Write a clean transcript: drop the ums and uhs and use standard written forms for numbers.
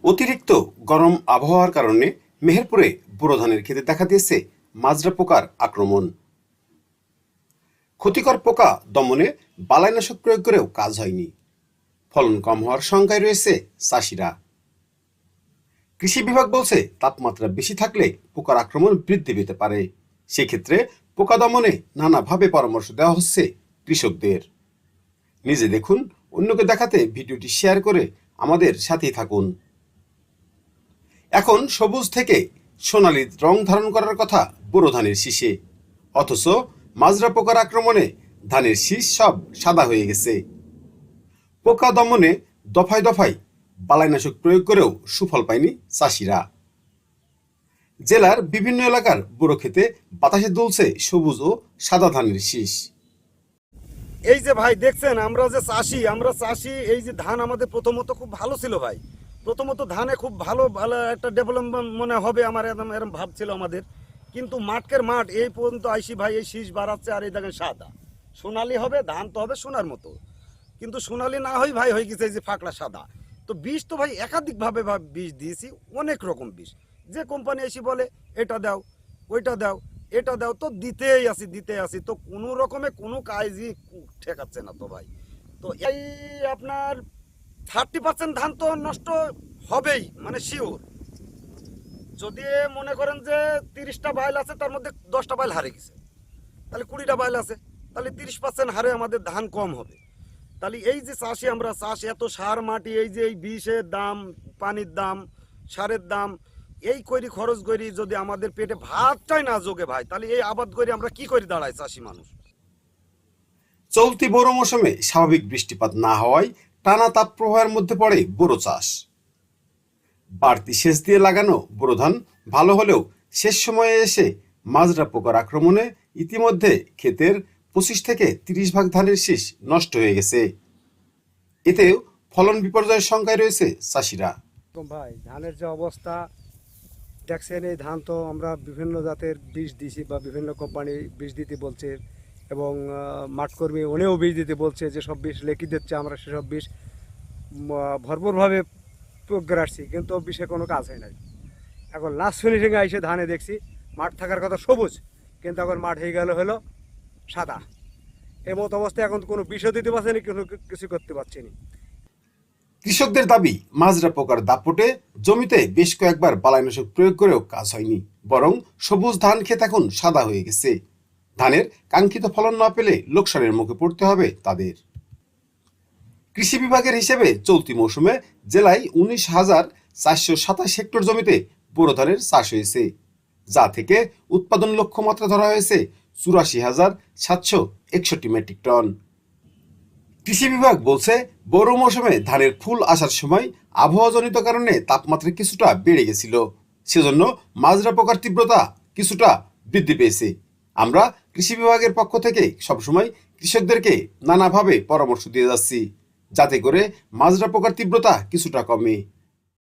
অতিরিক্ত গরম আবহাওয়ার কারণে মেহেরপুরে বোরো ধানের ক্ষেতে দেখা দিয়েছে মাজরা পোকার আক্রমণ। ক্ষতিকর পোকা দমনে বালাইনাশক প্রয়োগ করেও কাজ হয়নি। ফলন কম হওয়ার শঙ্কায় রয়েছে চাষিরা। কৃষি বিভাগ বলছে তাপমাত্রা বেশি থাকলে পোকার আক্রমণ বৃদ্ধি পেতে পারে। সেক্ষেত্রে পোকা দমনে নানাভাবে পরামর্শ দেওয়া হচ্ছে কৃষকদের। নিজে দেখুন, অন্যকে দেখাতে ভিডিওটি শেয়ার করে আমাদের সাথেই থাকুন। এখন সবুজ থেকে সোনালী রং ধারণ করার কথা বোরো ধানের শীষে, অথচ মাজরা পোকার আক্রমণে ধানের শীষ সব সাদা হয়ে গেছে। পোকা দমনে দফায় দফায় বালাইনাশক প্রয়োগ করেও সুফল পায়নি চাষিরা। জেলার বিভিন্ন এলাকার বোরো ক্ষেতে বাতাসে দুলছে সবুজ ও সাদা ধানের শীষ। এই যে ভাই দেখছেন, আমরা চাষি, এই যে ধান আমাদের প্রথমত খুব ভালো ছিল ভাই। প্রথমত ধানে খুব ভালো একটা ডেভেলপমেন্ট মনে হবে আমার, এরকম ভাব ছিল আমাদের। কিন্তু মাঠের মাঠ এই পর্যন্ত আইসি ভাই, এই শীষ বাড়াচ্ছে আর এই দেখেন সাদা। সোনালি হবে, ধান তো হবে সোনার মতো, কিন্তু সোনালি না হয় ভাই হয়ে গেছে এই যে ফাঁকড়া সাদা। তো বীজ তো ভাই একাধিকভাবে বীজ দিয়েছি, অনেক রকম বীজ। যে কোম্পানি এসে বলে এটা দাও, ওইটা দাও, এটা দাও, তো দিতেই আসি, তো কোনো রকমে কোনো কাজই ঠেকাচ্ছে না তো ভাই। তো এই আপনার 30% ধান তো নষ্ট হবেই, মানে শিওর। যদি মনে করেন যে 30টা বাইল আছে, তার মধ্যে 10টা বাইল হারে গেছে, তাহলে 20টা বাইল আছে, তাহলে 30% হারে আমাদের ধান কম হবে। তাহলে এই যে চাষি, আমরা চাষ এত সার মাটি, এই যে এই বিষের দাম, পানির দাম, সারের দাম, এই করি খরচ করি, যদি আমাদের পেটে ভাতটাই না জোগে ভাই, তাহলে এই আবাদ করে আমরা কি করে দাঁড়াই চাষি মানুষ। চলতি বোরো মৌসুমে স্বাভাবিক বৃষ্টিপাত না হওয়ায় টানা তাপ প্রবাহের মধ্যে পড়ে বোরো চাষ। বাড়তি সেচ দিয়ে লাগানো বোরো ধান ভালো হলেও শেষ সময়ে এসে মাজরা পোকার আক্রমণে ইতিমধ্যে ক্ষেতের 25 থেকে 30 ভাগ ধানের শীষ নষ্ট হয়ে গেছে। এতেও ফলন বিপর্যয়ের শঙ্কায় রয়েছে চাষিরা। ভাই ধানের যে অবস্থা দেখছেন, এই ধান তো আমরা বিভিন্ন জাতের বীজ দিছি বা বিভিন্ন কোম্পানি বীজ দিতে বলছে, এবং মাঠকর্মী উনিও বীজ দিতে বলছে, যে সব বীজ লেখি দিচ্ছে, আমরা সেসব বীজ ভরপুরভাবে প্রয়োগ করে আসছি, কিন্তু বিষে কোনো কাজ হয় নাই। এখন লাস্ট ফিনিশিংয়ে এসে ধানে দেখছি মাঠ থাকার কথা সবুজ, কিন্তু এখন মাঠ হয়ে গেল হলো সাদা। এমত অবস্থায় এখন কোনো বিষও দিতে পারছে না, কিছু করতে পারছি না। কৃষকদের দাবি, মাজরা পোকার দাপটে জমিতে বেশ কয়েকবার বালাইনাশক প্রয়োগ করেও কাজ হয়নি, বরং সবুজ ধান ক্ষেত এখন সাদা হয়ে গেছে। ধানের কাঙ্ক্ষিত ফলন না পেলে লোকসানের মুখে পড়তে হবে তাদের। কৃষি বিভাগের হিসেবে চলতি মৌসুমে জেলায় 19,427 হেক্টর জমিতে বোরো ধানের চাষ হয়েছে, যা থেকে উৎপাদন লক্ষ্যমাত্রা ধরা হয়েছে 84,761 মেট্রিক টন। কৃষি বিভাগ বলছে, বোরো মৌসুমে ধানের ফুল আসার সময় আবহাওয়াজনিত কারণে তাপমাত্রা কিছুটা বেড়ে গেছিল, সেজন্য মাজরা পোকার তীব্রতা কিছুটা বৃদ্ধি পেয়েছে। আমরা কৃষি বিভাগের পক্ষ থেকে সবসময় কৃষকদেরকে নানাভাবে পরামর্শ দিয়ে যাচ্ছি, যাতে করে মাজরা পোকার তীব্রতা কিছুটা কমে।